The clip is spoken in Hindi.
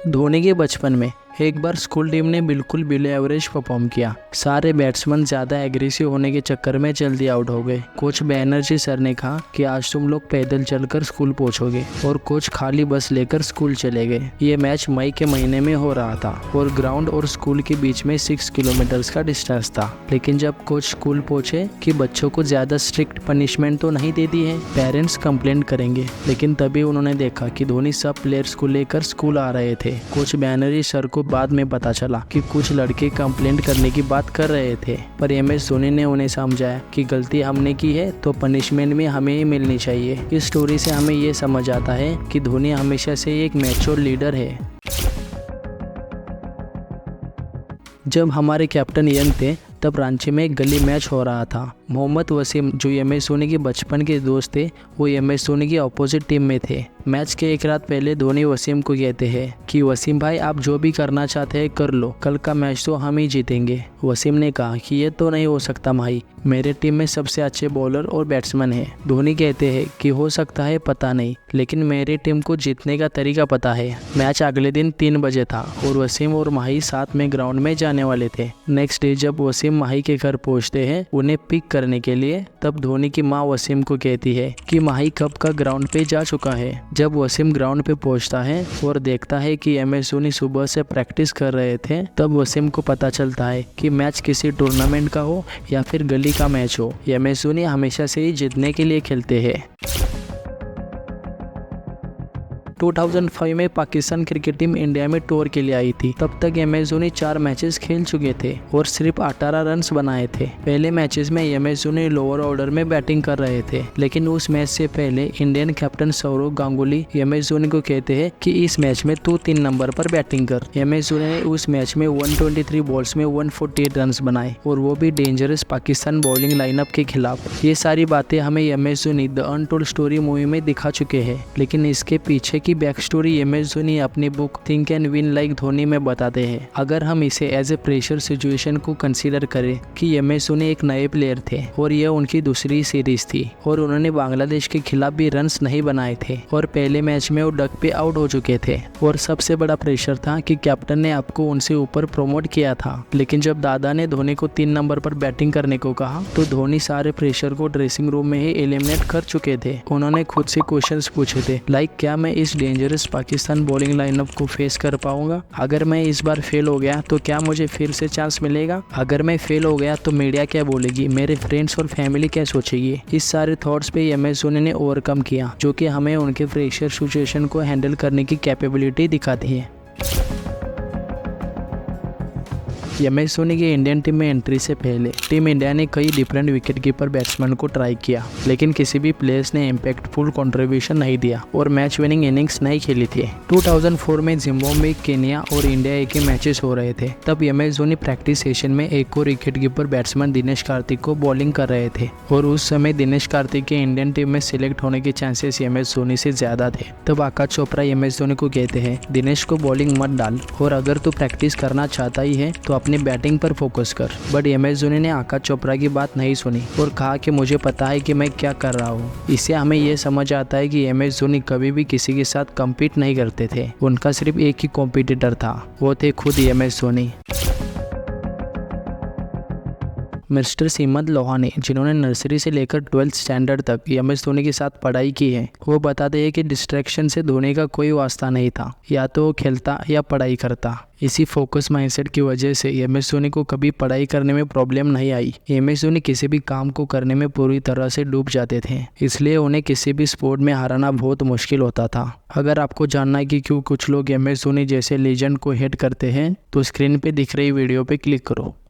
धोनी के बचपन में एक बार स्कूल टीम ने बिल्कुल बिलो एवरेज परफॉर्म किया। सारे बैट्समैन ज्यादा एग्रेसिव होने के चक्कर में जल्दी आउट हो गए। कोच बैनर्जी सर ने कहा कि आज तुम लोग पैदल चलकर स्कूल पहुंचोगे और कोच खाली बस लेकर स्कूल चले गए। ये मैच मई के महीने में हो रहा था और ग्राउंड और स्कूल के बीच में 6 किलोमीटर का डिस्टेंस था। लेकिन जब कोच स्कूल पहुंचे कि बच्चों को ज्यादा स्ट्रिक्ट पनिशमेंट तो नहीं दे दी है, पेरेंट्स कंप्लेंट करेंगे। लेकिन तभी उन्होंने देखा कि धोनी सब प्लेयर्स को लेकर स्कूल आ रहे थे। कोच बैनर्जी सर को बाद में पता चला कि कुछ लड़के कंप्लेंट करने की बात कर रहे थे, पर MS धोनी ने उन्हें समझाया कि गलती हमने की है तो पनिशमेंट भी हमें ही मिलनी चाहिए। इस स्टोरी से हमें ये समझ आता है कि धोनी हमेशा से एक मैच्योर लीडर है। जब हमारे कैप्टन यंग थे तब रांची में एक गली मैच हो रहा था। मोहम्मद वसीम जो MS धोनी के बचपन के दोस्त थे, वो MS धोनी की अपोजिट टीम में थे। मैच के एक रात पहले धोनी वसीम को कहते हैं कि वसीम भाई आप जो भी करना चाहते हैं कर लो, कल का मैच तो हम ही जीतेंगे। वसीम ने कहा कि ये तो नहीं हो सकता भाई, मेरे टीम में सबसे अच्छे बॉलर और बैट्समैन है। धोनी कहते हैं कि हो सकता है पता नहीं, लेकिन मेरी टीम को जीतने का तरीका पता है। मैच अगले दिन 3 बजे था और वसीम और माही साथ में ग्राउंड में जाने वाले थे। नेक्स्ट डे जब वसीम माही के घर पहुंचते हैं उन्हें पिक करने के लिए, तब धोनी की माँ वसीम को कहती है कि माही कब का ग्राउंड पे जा चुका है। जब वसीम ग्राउंड पे पहुंचता है और देखता है कि MS धोनी सुबह से प्रैक्टिस कर रहे थे, तब वसीम को पता चलता है कि मैच किसी टूर्नामेंट का हो या फिर गली का मैच हो, MS धोनी हमेशा से ही जीतने के लिए खेलते हैं। 2005 में पाकिस्तान क्रिकेट टीम इंडिया में टूर के लिए आई थी। तब तक MS धोनी 4 मैचेस खेल चुके थे और सिर्फ 18 रन्स बनाए थे। पहले मैचेस में MS धोनी लोअर ऑर्डर में बैटिंग कर रहे थे, लेकिन उस मैच से पहले Indian captain Sourav Ganguly MS Dhoni को कहते हैं कि इस मैच में तू 3 नंबर पर बैटिंग कर। MS धोनी ने उस मैच में 123 बॉल्स में 148 रन्स बनाए और वो भी डेंजरस पाकिस्तान बॉलिंग लाइनअप के खिलाफ। ये सारी बातें हमें MS Dhoni the untold story movie में दिखा चुके हैं, लेकिन इसके पीछे की बैक स्टोरी MS धोनी अपनी book think and win like Dhoni में बताते हैं। अगर हम इसे एज ए प्रेशर सिचुएशन को कंसीडर करें कि MS धोनी एक नए प्लेयर थे और यह उनकी दूसरी सीरीज थी और उन्होंने बांग्लादेश के खिलाफ भी रन्स नहीं बनाए थे और पहले मैच में वो डक पे आउट हो चुके थे और सबसे बड़ा प्रेशर था कि कैप्टन ने आपको उनसे ऊपर प्रमोट किया था। लेकिन जब दादा ने धोनी को 3 नंबर पर बैटिंग करने को कहा तो धोनी सारे प्रेशर को ड्रेसिंग रूम में ही एलिमिनेट कर चुके थे। उन्होंने खुद से क्वेश्चंस पूछे थे लाइक क्या मैं इस डेंजरस पाकिस्तान बॉलिंग लाइनअप को फेस कर पाऊंगा? अगर मैं इस बार फेल हो गया तो क्या मुझे फिर से चांस मिलेगा? अगर मैं फेल हो गया तो मीडिया क्या बोलेगी, मेरे फ्रेंड्स और फैमिली क्या सोचेगी? इस सारे थॉट्स पे MS धोनी ने ओवरकम किया, जो कि हमें उनके प्रेशर सिचुएशन को हैंडल करने की कैपेबिलिटी दिखाती है। MS धोनी की इंडियन टीम में एंट्री से पहले टीम इंडिया ने कई डिफरेंट विकेटकीपर बैट्समैन को ट्राई किया, लेकिन किसी भी प्लेयर्स ने इम्पैक्टफुल कंट्रीब्यूशन नहीं दिया और मैच विनिंग इनिंग्स नहीं खेली थी। 2004 में जिम्बाब्वे, केन्या और इंडिया ए के मैचेस हो रहे थे। तब MS धोनी प्रैक्टिस सेशन में एक और विकेटकीपर बैट्समैन दिनेश कार्तिक को बॉलिंग कर रहे थे और उस समय दिनेश कार्तिक के इंडियन टीम में सिलेक्ट होने के चांसेस MS धोनी से ज्यादा थे। तब आकाश चोपड़ा MS धोनी को कहते हैं दिनेश को बॉलिंग मत डाल और अगर तू प्रैक्टिस करना चाहता ही है तो अपनी बैटिंग पर फोकस कर। बट MS धोनी ने आकाश चोपड़ा की बात नहीं सुनी और कहा कि मुझे पता है कि मैं क्या कर रहा हूँ। इससे हमें यह समझ आता है कि MS धोनी कभी भी किसी के साथ कम्पीट नहीं करते थे। उनका सिर्फ एक ही कॉम्पिटिटर था, वो थे खुद MS धोनी। मिस्टर सीमंत लोहानी, जिन्होंने नर्सरी से लेकर 12th स्टैंडर्ड तक MS धोनी के साथ पढ़ाई की है, वो बताते हैं कि डिस्ट्रैक्शन से धोनी का कोई वास्ता नहीं था, या तो वो खेलता या पढ़ाई करता। इसी फोकस माइंडसेट की वजह से MS धोनी को कभी पढ़ाई करने में प्रॉब्लम नहीं आई। MS धोनी किसी भी काम को करने में पूरी तरह से डूब जाते थे, इसलिए उन्हें किसी भी स्पोर्ट में हारना बहुत मुश्किल होता था। अगर आपको जानना है कि क्यों कुछ लोग MS धोनी जैसे लेजेंड को हेट करते हैं तो स्क्रीन पे दिख रही वीडियो पे क्लिक करो।